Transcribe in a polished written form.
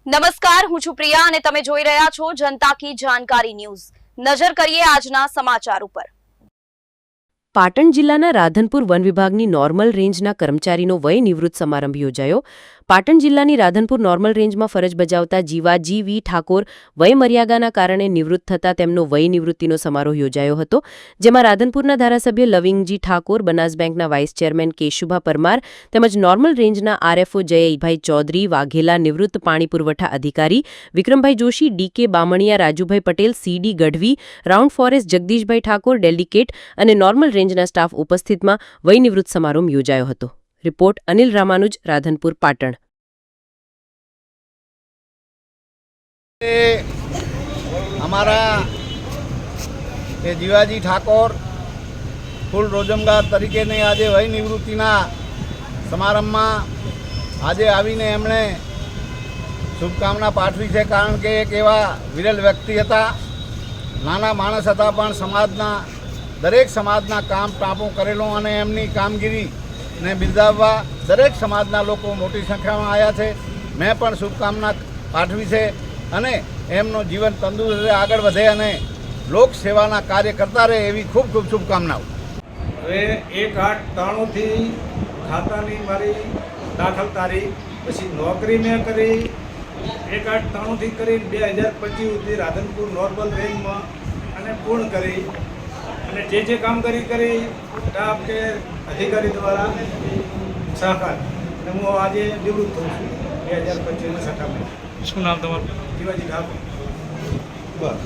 નમસ્કાર, હું છું પ્રિયા અને તમે જોઈ રહ્યા છો જનતા કી જાણકારી ન્યૂઝ। નજર કરીએ આજના સમાચાર ઉપર। પાટણ જિલ્લાના રાધનપુર વન વિભાગની નોર્મલ રેન્જના કર્મચારીનો વય નિવૃત્ત સમારંભ યોજાયો। પાટણ જિલ્લાની રાધનપુર નોર્મલ રેન્જમાં ફરજ બજાવતા જીવાજી વી ઠાકોર વયમર્યાદાના કારણે નિવૃત્ત થતા તેમનો વય નિવૃત્તિનો સમારોહ યોજાયો હતો, જેમાં રાધનપુરના ધારાસભ્ય લવિંગજી ઠાકોર, બનાસ બેંકના વાઇસ ચેરમેન કેશુભા પરમાર તેમજ નોર્મલ રેન્જના આરએફઓ જયભાઈ ચૌધરી, વાઘેલા નિવૃત્ત પાણી પુરવઠા અધિકારી વિક્રમભાઈ જોશી, ડીકે બામણિયા, રાજુભાઈ પટેલ, સીડી ગઢવી, રાઉન્ડ ફોરેસ્ટ જગદીશભાઈ ઠાકોર, ડેલિકેટ અને નોર્મલ રેન્જના સ્ટાફ ઉપસ્થિતમાં વય નિવૃત્ત સમારોહ યોજાયો હતો। રિપોર્ટ અનિલ રામાનુજ, રાધનપુર, પાટણ। हमारा ये जीवाजी ठाकोर फूल रोजमगार तरीके ने आज वही निवृत्तिना समारंभ में आज आवीने एमणे शुभकामना पाठवी है, कारण के एक एवा विरल व्यक्ति था, नाना माणस था, पण समाजना दरेक समाजना काम टापू करेलो अने एमनी कामगीरी ने बिरदाववा दरेक समाजना लोको मोटी संख्या में आया थे। मैं पण शुभकामना पाठवी है अने एमनो जीवन तंदुरुस्त आगळ वधे अने लोक सेवाना कार्य करता रहे एवी खूब खूब शुभकामनाओं। હવે 1-8-93 થી ખાતાની મારી દાખલ તારીખ, પછી નોકરી મેં કરી 1-8-93 થી કરી 2025 સુધી રાધનપુર નોર્મલ રેન્જમાં અને પૂર્ણ કરી અને જે કામ કરી સ્ટાફ કે અધિકારી દ્વારા સહકાર અને હું આજે નિવૃત્ત થઉં છું 2025ના સટ્ટામાં। શું નામ તમારું? જીવાજી ઠાકોર। बस।